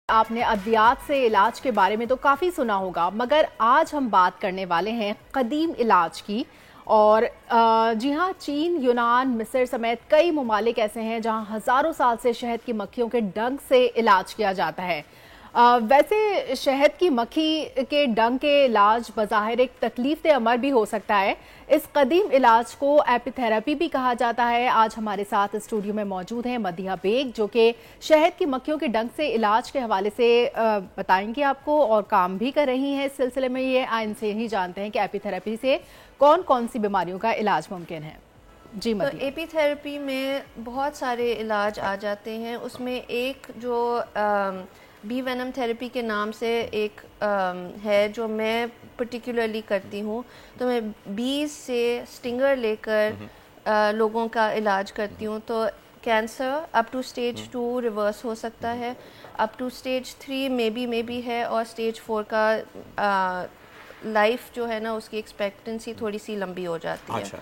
آپ نے ادویات سے علاج کے بارے میں تو کافی سنا ہوگا، مگر آج ہم بات کرنے والے ہیں قدیم علاج کی۔ اور جی ہاں، چین، یونان، مصر سمیت کئی ممالک ایسے ہیں جہاں ہزاروں سال سے شہد کی مکھیوں کے ڈنک سے علاج کیا جاتا ہے۔ ویسے شہد کی مکھی کے ڈنک کے علاج بظاہر ایک تکلیف دہ امر بھی ہو سکتا ہے۔ اس قدیم علاج کو ایپی تھراپی بھی کہا جاتا ہے۔ آج ہمارے ساتھ اسٹوڈیو میں موجود ہیں مدیحہ بیگ، جو کہ شہد کی مکھیوں کے ڈنک سے علاج کے حوالے سے بتائیں گی آپ کو، اور کام بھی کر رہی ہیں اس سلسلے میں۔ یہ ان سے ہی جانتے ہیں کہ ایپی تھراپی سے کون کون سی بیماریوں کا علاج ممکن ہے۔ جی تو مدیحہ۔ ایپی تھراپی میں بہت سارے علاج آ جاتے ہیں۔ اس میں ایک جو بی وینم تھراپی کے نام سے ایک ہے جو میں پرٹیکولرلی کرتی ہوں، تو میں بیز سے سٹنگر لے کر لوگوں کا علاج کرتی ہوں۔ تو cancer up to stage 2 reverse ہو سکتا ہے، اپ ٹو سٹیج 3 میں بھی ہے، اور سٹیج 4 کا لائف جو ہے نا اس کی ایکسپیکٹنسی تھوڑی سی لمبی ہو جاتی ہے۔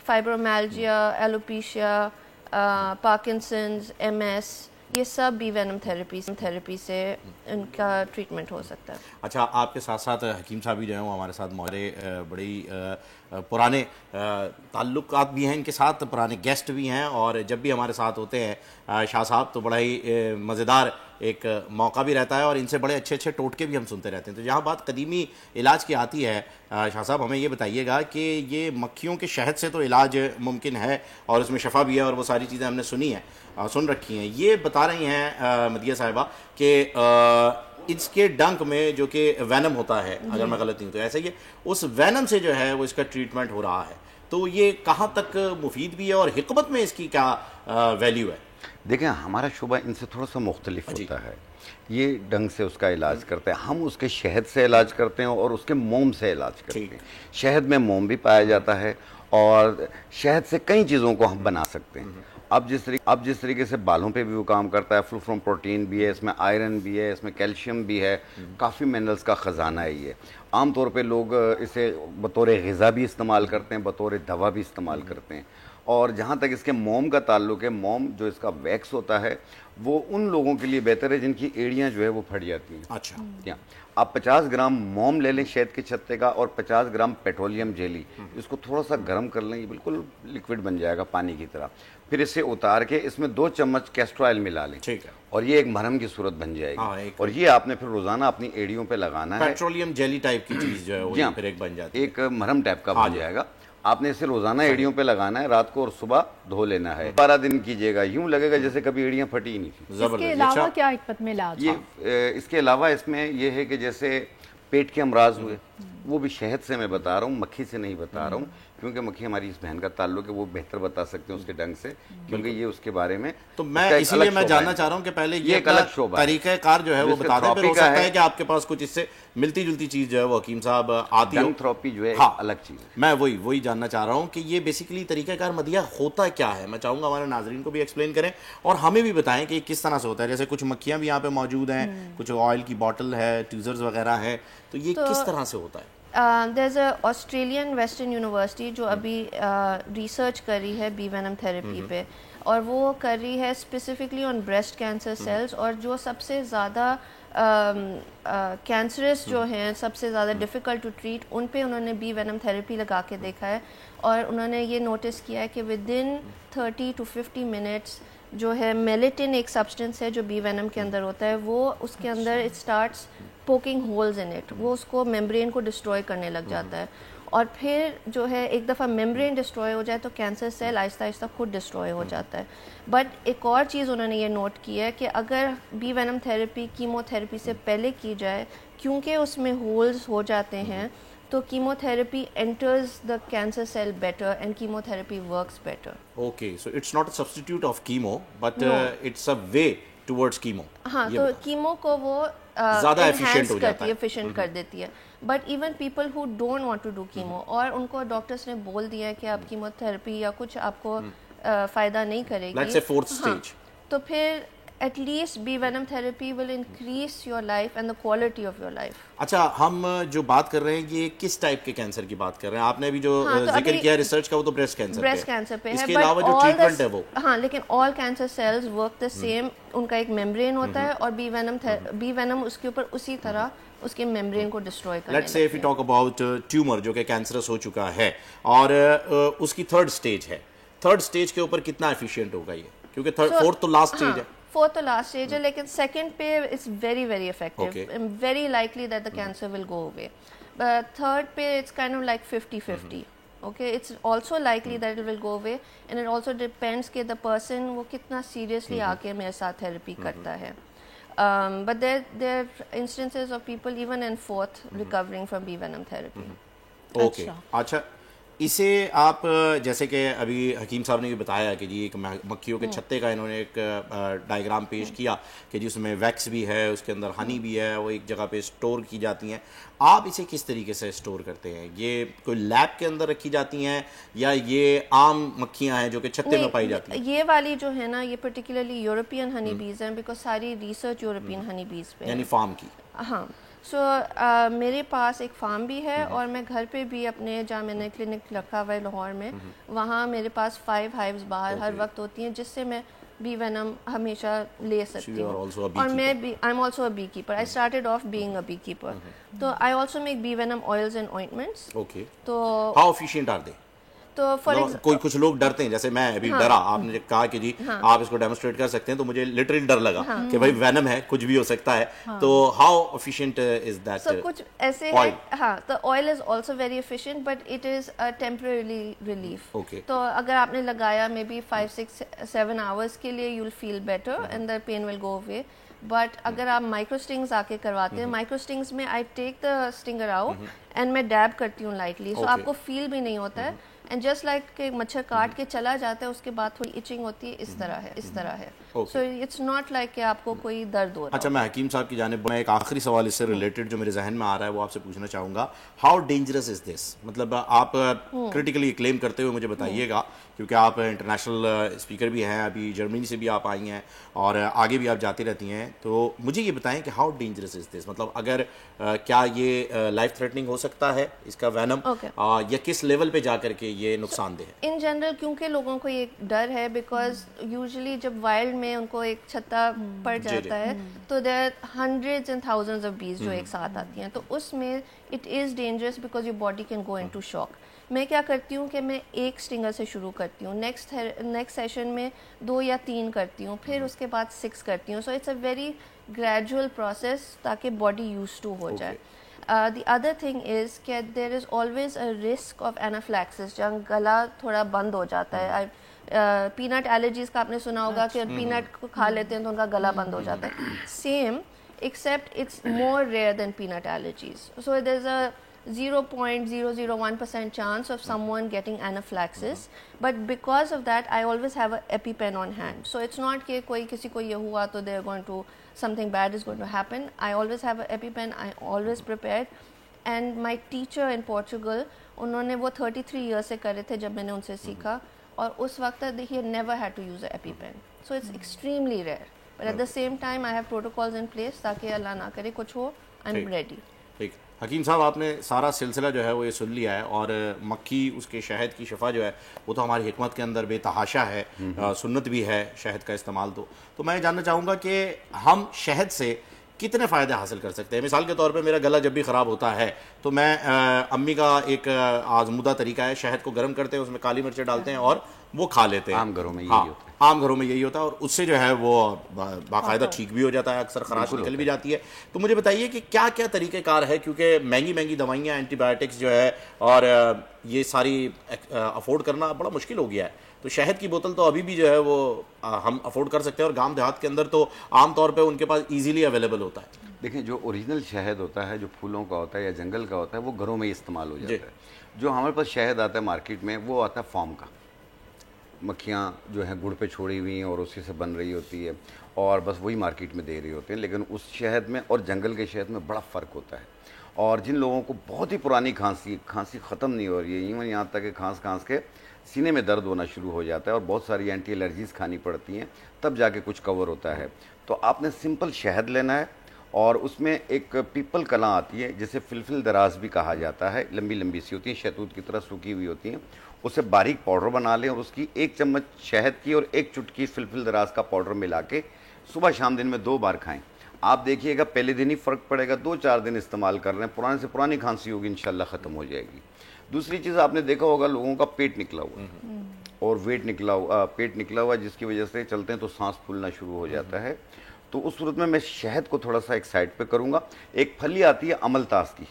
فائبرومیلجیا، ایلوپیشیا، پارکنسنز، ایم ایس، یہ سب بی وینم تھراپی سے ان کا ٹریٹمنٹ ہو سکتا ہے۔ اچھا، آپ کے ساتھ ساتھ حکیم صاحب بھی جو ہیں ہمارے ساتھ ہمارے بڑی پرانے تعلقات بھی ہیں ان کے ساتھ، پرانے گیسٹ بھی ہیں، اور جب بھی ہمارے ساتھ ہوتے ہیں شاہ صاحب تو بڑا ہی مزیدار ایک موقع بھی رہتا ہے، اور ان سے بڑے اچھے اچھے ٹوٹکے بھی ہم سنتے رہتے ہیں۔ تو جہاں بات قدیمی علاج کی آتی ہے، شاہ صاحب ہمیں یہ بتائیے گا کہ یہ مکھیوں کے شہد سے تو علاج ممکن ہے اور اس میں شفا بھی ہے، اور وہ ساری چیزیں ہم نے سن رکھی ہیں۔ یہ بتا رہی ہیں مدیحہ صاحبہ کہ اس کے ڈنک میں جو کہ وینم ہوتا ہے، اگر میں غلط نہیں ہوں تو ایسا ہی ہے، اس وینم سے جو ہے وہ اس کا ٹریٹمنٹ ہو رہا ہے، تو یہ کہاں تک مفید بھی ہے اور حکمت میں اس کی کیا ویلیو ہے؟ دیکھیں، ہمارا شعبہ ان سے تھوڑا سا مختلف ہوتا ہے۔ یہ ڈنگ سے اس کا علاج کرتے ہیں، ہم اس کے شہد سے علاج کرتے ہیں اور اس کے موم سے علاج کرتے ہیں۔ شہد میں موم بھی پایا جاتا ہے، اور شہد سے کئی چیزوں کو ہم بنا سکتے ہیں۔ اب جس طریقے سے بالوں پہ بھی وہ کام کرتا ہے، فل فرام پروٹین بھی ہے، اس میں آئرن بھی ہے، اس میں کیلشیم بھی ہے، کافی منرلز کا خزانہ ہے یہ۔ عام طور پہ لوگ اسے بطور غذا بھی استعمال کرتے ہیں، بطور دوا بھی استعمال کرتے ہیں۔ اور جہاں تک اس کے موم کا تعلق ہے، موم جو اس کا ویکس ہوتا ہے وہ ان لوگوں کے لیے بہتر ہے جن کی ایڑیاں جو ہے وہ پھٹ جاتی ہیں۔ اچھا، آپ 50 گرام موم لے لیں شہد کے چھتے کا، اور 50 گرام پیٹرولیم جیلی، اس کو تھوڑا سا گرم کر لیں، یہ بالکل لکوڈ بن جائے گا پانی کی طرح۔ پھر اسے اتار کے اس میں 2 چمچ کیسٹر آئل ملا لیں، اور یہ ایک مرہم کی صورت بن جائے گی، اور یہ آپ نے پھر روزانہ اپنی ایڑیوں پہ لگانا ہے۔ پیٹرولیم جیلی ٹائپ کی چیز جو ہے وہ پھر ایک بن جاتی ہے، ایک مرہم ٹائپ کا بن جائے گا۔ آپ نے اسے روزانہ ایڑیوں پہ لگانا ہے، رات کو اور صبح دھو لینا ہے۔ 12 دن کیجئے گا، یوں لگے گا جیسے کبھی ایڑیاں پھٹی ہی نہیں تھی۔ اس کے علاوہ کیا حکمت میں علاج ہے؟ اس کے علاوہ اس میں یہ ہے کہ جیسے پیٹ کے امراض ہوئے، وہ بھی شہد سے میں بتا رہا ہوں، مکھی سے نہیں بتا رہا ہوں، کیونکہ مکھی ہماری اس بہن کا تعلق ہے، وہ بہتر بتا سکتے ہیں اس کے ڈنگ سے، کیونکہ یہ اس کے بارے میں۔ تو میں اسی لیے میں جاننا چاہ رہا ہوں کہ پہلے یہ ایک الگ شعبہ طریقہ کار جو ہے وہ بتا دیں، پھر ہو سکتا ہے کہ آپ کے پاس کچھ اس سے ملتی جلتی چیز جو ہے وہ حکیم صاحب آتی ہو۔ ڈنگ تھراپی جو ہے الگ چیز ہے۔ میں وہی جاننا چاہ رہا ہوں کہ یہ بیسیکلی طریقہ کار مدیحہ ہوتا کیا ہے۔ میں چاہوں گا ہمارے ناظرین کو بھی ایکسپلین کریں، اور ہمیں بھی بتائیں کہ یہ کس طرح سے ہوتا ہے۔ جیسے کچھ مکھیاں بھی یہاں پہ موجود ہیں، کچھ آئل کی بوٹل ہے، ٹیزرز وغیرہ ہے، تو یہ کس طرح سے ہوتا ہے؟ there's a Australian western university جو ابھی ریسرچ کر رہی ہے بی وینم تھراپی پہ، اور وہ کر رہی ہے اسپیسیفکلی آن بریسٹ کینسر سیلز، اور جو سب سے زیادہ کینسرس جو ہیں، سب سے زیادہ ڈیفیکلٹ ٹو ٹریٹ، ان پہ انہوں نے بی وینم تھراپی لگا کے دیکھا ہے، اور انہوں نے یہ نوٹس کیا ہے کہ ودن 30 to 50 منٹس جو ہے میلیٹن ایک سبسٹنس ہے جو بی وینم کے اندر ہوتا ہے، وہ اس کے اندر it starts poking holes in it, وہ اس کو میمبرین کو ڈسٹروائے کرنے لگ جاتا ہے، اور پھر جو ہے ایک دفعہ میمبرین ڈسٹروائے ہو جائے تو کینسر سیل آہستہ آہستہ خود ڈسٹروائے ہو جاتا ہے۔ بٹ ایک اور چیز انہوں نے یہ نوٹ کی ہے کہ اگر bee venom therapy chemotherapy سے پہلے کی جائے، کیونکہ اس میں ہولز ہو جاتے ہیں، تو chemo therapy enters the cancer cell better and chemotherapy works better. Okay, so it's not a substitute of chemo, but it's a way towards chemo. ہاں، تو کیمو کو وہ زیادہ ایفیشینٹ ہو جاتا ہے، ایفیشینٹ کر دیتی ہے۔ But even people who don't want to do chemo, اور ان کو ڈاکٹرس نے بول دیا ہے کہ آپ کیمو تھراپی یا کچھ آپ کو فائدہ نہیں کرے گی، let's say fourth stage، تو پھر at least bee venom therapy will increase your life and the quality of your life. اچھا ہم جو بات کر رہے ہیں یہ کس ٹائپ کے کینسر کی بات کر رہے ہیں؟ آپ نے بھی جو ذکر کیا ریسرچ کا وہ تو بریسٹ کینسر پہ ہے، اس کے علاوہ جو ٹریٹمنٹ ہے وہ ہاں لیکن all cancer cells work the same. ان کا ایک ممبرین ہوتا ہے اور بی وینم اس کے اوپر اسی طرح اس کے ممبرین کو ڈسٹروائے کرنے لیٹس سے if you talk about tumour جو کہ کینسرس ہو چکا ہے اور اس کی تھرڈ سٹیج ہے، تھرڈ سٹیج کے اوپر کتنا ایفیشینٹ ہوگا یہ؟ کیونکہ فورتھ تو لاسٹ سٹیج ہے. فورتھ تو لاسٹ اسٹیج ہے لیکن سیکنڈ پہ it's very very effective, very likely that the cancer will go away. Third پہ it's kind of like 50-50. Okay, it's also likely that it will go away and it also depends کہ the person وہ کتنا seriously آ کے میرے ساتھ therapy کرتا ہے. But there are instances of people even in fourth recovering from bee venom therapy. Okay اچھا اسے آپ جیسے کہ ابھی حکیم صاحب نے بھی بتایا کہ جی ایک مکھیوں کے چھتے کا انہوں نے ایک ڈائیگرام پیش کیا کہ جس میں ویکس بھی ہے، اس کے اندر ہنی بھی ہے، وہ ایک جگہ پہ اسٹور کی جاتی ہیں. آپ اسے کس طریقے سے اسٹور کرتے ہیں؟ یہ کوئی لیب کے اندر رکھی جاتی ہیں یا یہ عام مکھیاں ہیں جو کہ چھتے میں پائی جاتی ہیں؟ یہ والی جو ہے نا یہ پرٹیکولرلی یورپین ہنی بیز ہیں بیکاز ساری ریسرچ یورپین ہنی بیز پہ یعنی فارم کی. ہاں سو میرے پاس ایک فارم بھی ہے اور میں گھر پہ بھی اپنے جہاں میں نے کلینک رکھا ہوا ہے لاہور میں، وہاں میرے پاس 5 ہائیوز باہر ہر وقت ہوتی ہیں جس سے میں بی وینم ہمیشہ لے سکتی ہوں. اور میں بھی I am also a beekeeper. I started off being a beekeeper. تو I also make bee venom oils and ointments. تو ہاؤ ایفیشینٹ آر دے؟ تو کوئی کچھ لوگ ڈرتے ہیں، جیسے میں ابھی ڈرا، آپ نے کہا کہ جی آپ اس کو ڈیمونسٹریٹ کر سکتے ہیں تو مجھے لٹرلی ڈر لگا کہ بھائی وینم ہے، کچھ بھی ہو سکتا ہے. تو ہاؤ ایفیشینٹ از دیٹ؟ سب کچھ ایسے ہے. ہاں تو oil is also very efficient but it is temporary relief. تو اگر آپ نے لگایا مے بی 5-6-7 آورس کے لیے you will feel better and the pain will go away. But اگر آپ مائکرو اسٹنگز آ کے کرواتے ہیں، مائکرو اسٹنگز میں آئی ٹیک دا اسٹنگر آؤٹ اینڈ میں ڈیب کرتی ہوں لائٹلی، سو آپ کو فیل بھی نہیں ہوتا ہے. اینڈ جسٹ لائک کہ مچھر کاٹ کے چلا جاتا ہے اس کے بعد تھوڑی ایچنگ ہوتی ہے، اس طرح ہے اس طرح ہے. سو اٹس ناٹ لائک کہ آپ کو کوئی درد ہو رہا ہے. اچھا میں حکیم صاحب کی جانب میں ایک آخری سوال اس سے ریلیٹڈ جو میرے ذہن میں آ رہا ہے وہ آپ سے پوچھنا چاہوں گا. ہاؤ ڈینجرس از دس؟ مطلب آپ کرٹیکلی کلیم کرتے ہوئے مجھے بتائیے گا کیونکہ آپ انٹرنیشنل اسپیکر بھی ہیں، ابھی جرمنی سے بھی آپ آئی ہیں اور آگے بھی آپ جاتی رہتی ہیں. تو مجھے یہ بتائیں کہ ہاؤ ڈینجرس از دس؟ مطلب اگر کیا یہ لائف تھریٹنگ ہو سکتا ہے اس کا وینم، یا کس لیول پہ جا کر کے یہ نقصان دہ ہے؟ ان جنرل کیونکہ لوگوں کو یہ ڈر ہے بیکاز یوزلی جب وائلڈ میں ان کو ایک چھتا پڑ جاتا ہے تو there are hundreds and thousands of bees جو ایک ساتھ آتی ہیں، تو اس میں it is dangerous because your body can go into shock. میں کیا کرتی ہوں کہ میں ایک اسٹنگر سے شروع کرتی ہوں، نیکسٹ سیشن میں 2 یا 3 کرتی ہوں، پھر اس کے بعد 6 کرتی ہوں. So it's a very gradual process تاکہ باڈی یوز ٹو ہو جائے. The other thing is کہ there is always a risk of anaphylaxis جہاں گلا تھوڑا بند ہو جاتا ہے. پینٹ الرجیز کا آپ نے سنا ہوگا کہ پینٹ کو کھا لیتے ہیں تو ان کا گلا بند ہو جاتا ہے. Same except it's more rare than paint allergies. So there is a 0.001% chance of someone getting anaphylaxis, but because of that I always have a EpiPen on hand. So it's not کہ کوئی کسی کو یہ ہوا تو they're going to something bad is going to happen. I always have a EpiPen. I always prepared. And my teacher in Portugal, انہوں نے وہ 33 years سے کرے تھے جب میں نے ان سے سیکھا اور اس وقت he had never had to use a EpiPen. So it's extremely rare. But at the same time I have protocols in place تاکہ اللہ نہ کرے کچھ ہو I'm ready. ٹھیک حکیم صاحب آپ نے سارا سلسلہ جو ہے وہ یہ سن لیا ہے اور مکھی اس کے شہد کی شفا جو ہے وہ تو ہماری حکمت کے اندر بے تحاشا ہے، سنت بھی ہے شہد کا استعمال. تو میں جاننا چاہوں گا کہ ہم شہد سے کتنے فائدے حاصل کر سکتے ہیں؟ مثال کے طور پہ میرا گلا جب بھی خراب ہوتا ہے تو میں امی کا ایک آزمودہ طریقہ ہے، شہد کو گرم کرتے ہیں، اس میں کالی مرچیں ڈالتے ہیں اور وہ کھا لیتے ہیں. عام گھروں میں یہی ہوتا ہے. عام گھروں میں یہی ہوتا ہے اور اس سے جو ہے وہ باقاعدہ ٹھیک بھی ہو جاتا ہے، اکثر خراش نکل بھی جاتی ہے. تو مجھے بتائیے کہ کیا کیا طریقہ کار ہے، کیونکہ مہنگی دوائیاں، اینٹی بایوٹکس جو ہے اور یہ ساری افورڈ کرنا بڑا مشکل ہو گیا ہے. تو شہد کی بوتل تو ابھی بھی جو ہے وہ ہم افورڈ کر سکتے ہیں اور گاؤں دیہات کے اندر تو عام طور پہ ان کے پاس ایزیلی اویلیبل ہوتا ہے. دیکھیں جو اوریجنل شہد ہوتا ہے، جو پھولوں کا ہوتا ہے یا جنگل کا ہوتا ہے، وہ گھروں میں ہی استعمال ہو جاتا ہے. جو ہمارے پاس شہد آتا ہے مارکیٹ میں وہ آتا ہے فارم کا. مکھیاں جو ہیں گڑ پہ چھوڑی ہوئی ہیں اور اسی سے بن رہی ہوتی ہے اور بس وہی مارکیٹ میں دے رہی ہوتے ہیں. لیکن اس شہد میں اور جنگل کے شہد میں بڑا فرق ہوتا ہے. اور جن لوگوں کو بہت ہی پرانی کھانسی ختم نہیں ہو رہی ہے، ایون یہاں تک کہ کھانس کے سینے میں درد ہونا شروع ہو جاتا ہے اور بہت ساری اینٹی الرجیز کھانی پڑتی ہیں, تب جا کے کچھ کور ہوتا ہے. تو آپ نے سمپل شہد لینا ہے اور اس میں ایک پیپل کلاں آتی ہے جسے فلفل دراز بھی کہا جاتا ہے, لمبی لمبی سی ہوتی ہیں, شہتوت کی طرح سوکھی ہوئی ہوتی ہیں. اسے باریک پاؤڈر بنا لیں اور اس کی 1 چمچ شہد کی اور 1 چٹکی فلفل دراز کا پاؤڈر ملا کے صبح شام دن میں 2 بار کھائیں. آپ دیکھیے گا پہلے دن ہی فرق پڑے گا, 2-4 دن استعمال کر رہے ہیں, پرانے سے پرانی کھانسی ہوگی انشاءاللہ ختم ہو جائے گی. دوسری چیز آپ نے دیکھا ہوگا لوگوں کا پیٹ نکلا ہوا اور پیٹ نکلا ہوا جس کی وجہ سے چلتے ہیں تو سانس پھولنا شروع ہو جاتا ہے. تو اس صورت میں شہد کو تھوڑا سا ایک سائڈ پہ کروں گا. ایک پھلی آتی ہے املتاس کی,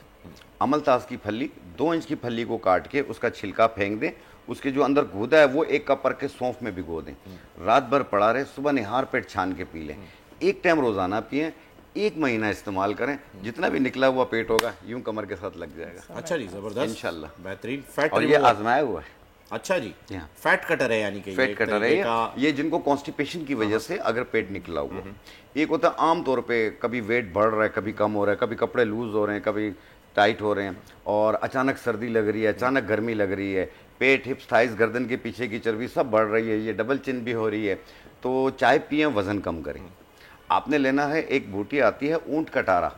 املتاس کی پھلی 2 انچ کی پھلی کو کاٹ کے اس کا چھلکا پھینک دیں, اس کے جو اندر گودا ہے وہ 1 کپ پر کے سونف میں بھگو دیں, رات بھر پڑا رہے, صبح نہار پیٹ چھان کے پی لیں. 1 ٹائم روزانہ پئیں, 1 مہینہ استعمال کریں, جتنا بھی نکلا ہوا پیٹ ہوگا یوں کمر کے ساتھ لگ جائے گا. اچھا جی, زبردست, انشاءاللہ بہترین. فیٹ اور یہ آزمایا ہوا ہے. اچھا جی, فیٹ کٹر ہے, یعنی کہ فیٹ کٹر ہے یہ جن کو کانسٹیپیشن کی وجہ سے اگر پیٹ نکلا ہوا. ایک ہوتا ہے عام طور پہ کبھی ویٹ بڑھ رہا ہے, کبھی کم ہو رہا ہے, کبھی کپڑے لوز ہو رہے ہیں, کبھی ٹائٹ ہو رہے ہیں, اور اچانک سردی لگ رہی ہے, اچانک گرمی لگ رہی ہے, پیٹ, ہپس, تھائز, گردن کے پیچھے کی چربی سب بڑھ رہی ہے, یہ ڈبل چن بھی ہو رہی ہے, تو چائے پئیں, وزن کم کریں. آپ نے لینا ہے ایک بوٹی آتی ہے اونٹ کٹارا,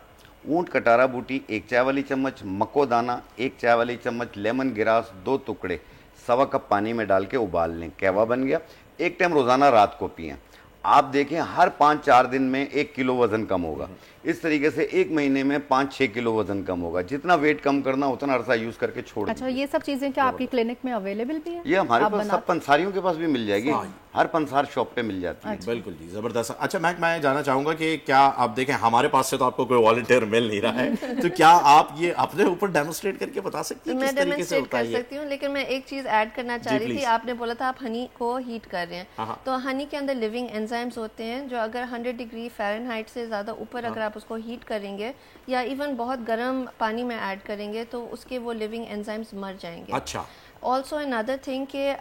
اونٹ کٹارا بوٹی 1 چائے والی چمچ, مکو دانہ 1 چائے والی چمچ, لیمن گراس 2 ٹکڑے, 1.25 کپ پانی میں ڈال کے ابال لیں, کہوا بن گیا. 1 ٹائم روزانہ رات کو پئیں. آپ دیکھیں ہر 5-4 دن میں 1 کلو وزن کم ہوگا. اس طریقے سے 1 مہینے میں 5-6 کلو وزن کم ہوگا. جتنا ویٹ کم کرنا اتنا عرصہ یوز کر کے چھوڑ دیں. اچھا, یہ سب چیزیں کیا آپ کی کلینک میں اویلیبل بھی ہیں؟ یہ ہمارے پاس سب پنساریوں کے پاس بھی مل جائے گی, ہر پنسار شاپ پہ مل جاتی ہے. بالکل جی, زبردست. اچھا میں جاننا چاہوں گا کہ کیا آپ دیکھیں ہمارے پاس سے تو آپ کو کوئی والنٹیئر مل نہیں رہا ہے, تو کیا آپ یہ اپنے اوپر ڈیمونسٹریٹ کر کے بتا سکتی ہیں کس طریقے سے ہوتا ہے؟ میں ڈیمونسٹریٹ کر سکتی ہوں, لیکن میں ایک چیز ایڈ کرنا چاہ رہی تھی. آپ نے بولا تھا آپ ہنی کو ہیٹ کر رہے ہیں, تو ہنی کے اندر لیونگ انزائمز ہوتے ہیں جو اگر 100 ڈگری فارنہائٹ سے زیادہ اوپر اگر آپ اس کو ہیٹ کریں گے یا ایون بہت گرم پانی میں ایڈ کریں گے تو اس کے وہ لیونگ انزائمز مر جائیں گے. اچھا. آلسو another thing کہ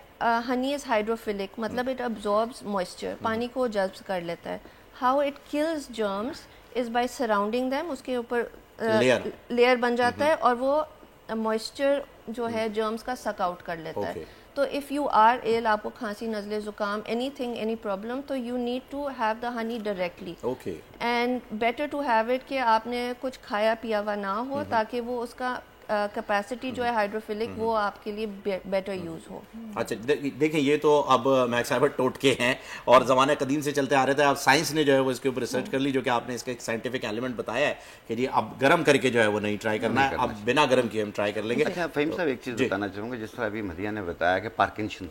ہنی از ہائیڈروفیلک, مطلب اٹ absorbs موئسچر, پانی کو جذب کر لیتا ہے. How it kills germs is by surrounding them, اس کے اوپر لیئر بن جاتا ہے اور وہ موئسچر جو ہے جرمس کا سک آؤٹ کر لیتا ہے. تو اف یو آر ایل, آپ کو کھانسی, نزلے, زکام, اینی تھنگ, اینی پرابلم, تو you need to have the honey directly. And better to have it کہ آپ نے کچھ کھایا پیا ہوا نہ ہو, تاکہ وہ اس کا کیپیسٹی جو ہے ہائیڈروفیلک وہ آپ کے لیے بیٹر یوز ہو. اچھا دیکھیں, یہ تو اب مہک صاحبہ ٹوٹکے ہیں اور زمانہ قدیم سے چلتے آ رہے تھے. اب سائنس نے جو ہے وہ اس کے اوپر ریسرچ کر لی, جو کہ آپ نے اس کا ایک سائنٹیفک ایلیمنٹ بتایا ہے کہ جی اب گرم کر کے جو ہے وہ نہیں ٹرائی کرنا ہے, اب بنا گرم کیے ہم ٹرائی کر لیں گے. اچھا فہیم صاحب, ایک چیز بتانا چاہوں گا, جس طرح ابھی مدیہ نے بتایا کہ پارکنسن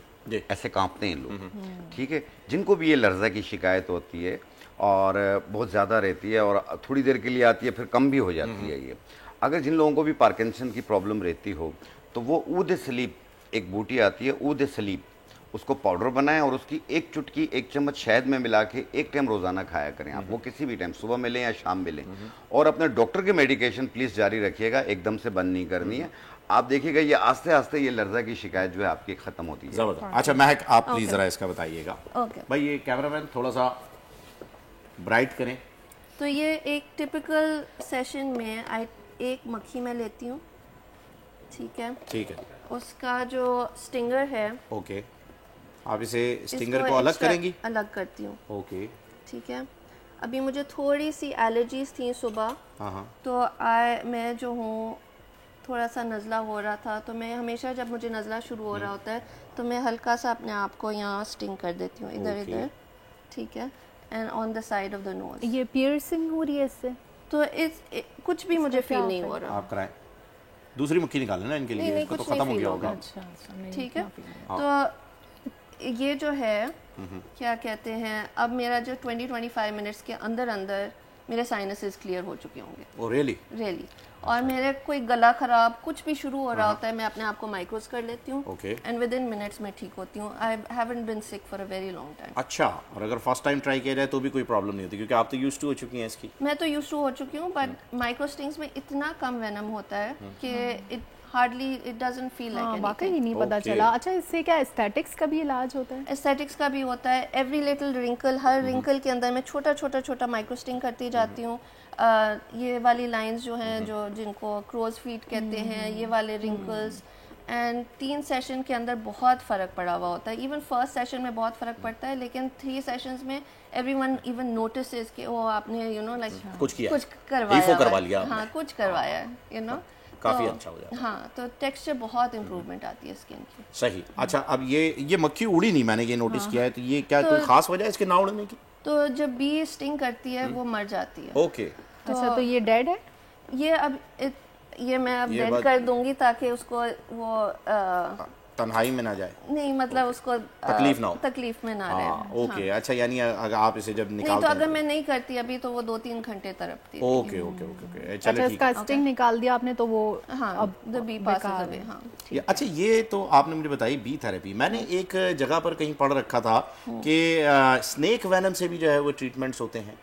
ایسے کانپتے ہیں لوگ, ٹھیک ہے, جن کو بھی یہ لرزہ کی شکایت ہوتی ہے اور بہت زیادہ رہتی ہے اور تھوڑی دیر کے لیے آتی ہے پھر کم بھی ہو جاتی ہے, یہ اگر جن لوگوں کو بھی پارکنسن کی پرابلم رہتی ہو تو وہ عود سلیب, ایک بوٹی آتی ہے عود سلیب, اس کو پاؤڈر بنائیں اور اس کی 1 چٹکی 1 چمچ شہد میں ملا کے 1 ٹائم روزانہ کھایا کریں. آپ وہ کسی بھی ٹائم, صبح میں لیں یا شام میں لیں, اور اپنے ڈاکٹر کے میڈیکیشن پلیز جاری رکھیے گا, ایک دم سے بند نہیں کرنی ہے. آپ دیکھیے گا یہ آہستہ آہستہ یہ لرزہ کی شکایت جو ہے آپ کی ختم ہوتی ہے. زبردست. اچھا مہک, آپ پلیز ذرا اس کا بتائیے گا. بھائی یہ کیمرہ مین تھوڑا سا برائٹ کریں. تو یہ ایک ٹپیکل سیشن میں ایک مکھی میں لیتی ہوں, ٹھیک ہے, ٹھیک ہے, اس کا جو سٹنگر ہے, اوکے, آپ اسے سٹنگر کو الگ کریں گی؟ الگ کرتی ہوں, اوکے, ٹھیک ہے. ابھی مجھے تھوڑی سی الرجیز تھیں صبح, تو میں جو ہوں تھوڑا سا نزلہ ہو رہا تھا, تو میں ہمیشہ جب مجھے نزلہ شروع ہو رہا ہوتا ہے تو میں ہلکا سا اپنے آپ کو یہاں سٹنگ کر دیتی ہوں, ادھر ادھر, ٹھیک ہے, and on the side of the nose. یہ پیئرسنگ ہو رہی ہے اس سے؟ تو کچھ بھی مجھے فیل نہیں ہو رہا. آپ کرائیں, دوسری مکھی نکالیں نا ان کے لیے, اس کو تو ختم ہو گیا ہوگا. ٹھیک ہے, تو یہ جو ہے کیا کہتے ہیں, اب میرا جو 20-25 منٹس کے اندر میرے سائنسز کلیئر ہو چکے ہوں گے. او ریئلی؟ ریئلی. اور میرے کوئی گلا خراب کچھ بھی شروع ہو رہا ہوتا ہے, میں اپنے آپ کو مائکروز کر لیتی ہوں, اینڈ ود ان منٹس میں ٹھیک ہوتی ہوں. آئی ہیونٹ بین سک for a very long time. اچھا, اور اگر فرسٹ ٹائم ٹرائی کیا جائے تو بھی کوئی پرابلم نہیں ہوتی, کیونکہ آپ تو یوز ٹو ہو چکی ہیں اس کی؟ میں تو یوز ٹو ہو چکی ہوں, بٹ مائکرو سٹنگس میں اتنا کم وینم ہوتا ہے کہ hardly it doesn't feel like anything. واقعی نہیں پتا چلا. اچھا, اس سے کیا اسٹیٹکس کا بھی علاج ہوتا ہے؟ اسٹیٹکس کا بھی ہوتا ہے. ایوری لٹل رنکل, ہر رنکل کے اندر میں چھوٹا چھوٹا چھوٹا مائکرو سٹنگ کرتی جاتی ہوں. یہ والی لائنز جو ہیں جو جن کو کروز فیٹ کہتے ہیں, یہ والے رنکلز, اینڈ 3 سیشن کے اندر بہت فرق پڑا ہوا ہوتا ہے. ایون فرسٹ سیشن میں بہت فرق پڑتا ہے, لیکن 3 سیشنز میں ایوری ون ایون نوٹسز کہ وہ آپ نے لائک کچھ کروا لیا, ہاں کچھ کروایا ہے کافی اچھا ہو جاتا ہے. ہاں تو ٹیکسچر بہت امپروومنٹ آتی ہے اسکن کی. صحیح. اچھا اب یہ مکھی اڑی نہیں, میں نے یہ نوٹس کیا ہے, تو یہ کیا کوئی خاص وجہ ہے اس کے نہ اڑنے کی؟ تو جب بی اسٹنگ کرتی ہے وہ مر جاتی ہے. اوکے. اچھا تو یہ ڈیڈ ہے؟ یہ میں اب ڈیڈ کر دوں گی تاکہ اس کو وہ تنہائی میں نہ جائے, نہیں مطلب اس کو تکلیف نہ ہو, تکلیف میں نہ رہے. اوکے. اچھا یعنی اگر آپ اسے جب نہیں نکالتے تو اگر میں نہیں کرتی ابھی تو وہ 2-3 گھنٹے تڑپتی. Okay okay okay. اچھا اس کا اسٹنگ نکال دیا آپ نے تو وہ اب بی پاس اوے. ہاں اچھا یہ تو آپ نے مجھے بتائی بی تھراپی. میں نے ایک جگہ پر کہیں پڑھ رکھا تھا کہ اسنیک وینم سے بھی جو ہے وہ ٹریٹمنٹس ہوتے ہیں.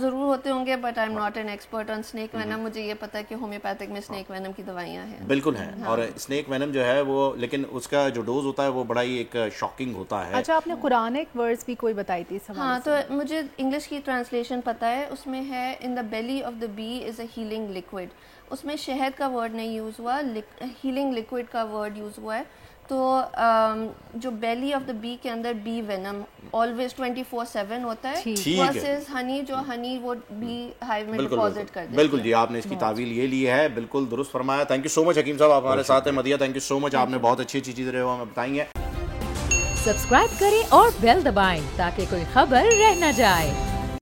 ضرور ہوتے ہوں گے, but I am not an expert on snake venom. مجھے یہ پتا ہے کہ ہومیوپیتھک میں اسنیک وینم کی دوائیاں ہیں. بالکل ہیں, اور اسنیک وینم جو ہے وہ, لیکن اس کا جو ڈوز ہوتا ہے وہ بڑا ہی ایک شاکنگ ہوتا ہے. اچھا آپ نے قرآنک ورڈز بھی کوئی بتائی تھی؟ ہاں تو مجھے انگلش کی ٹرانسلیشن پتا ہے, اس میں ہے in the belly of the bee is a healing liquid. اس میں شہد کا ورڈ نہیں یوز ہوا, ہیلنگ لیکوڈ کا ورڈ یوز ہوا ہے. تو جو بیلی آف دا بی کے اندر بی وینم آلویز 24/7 ہوتا ہے, ورسز ہنی جو ہنی وہ بی ہائیو میں ڈپازٹ کر دیتے. بالکل جی, آپ نے اس کی تعویل یہ لی ہے, بالکل درست فرمایا. تھینک یو سو مچ حکیم صاحب, آپ ہمارے ساتھ ہیں. مدیہ تھینک یو سو مچ, آپ نے بہت اچھی چیزیں ہمیں بتائی ہیں. سبسکرائب کریں اور بیل دبائیں تاکہ کوئی خبر رہ نہ جائے.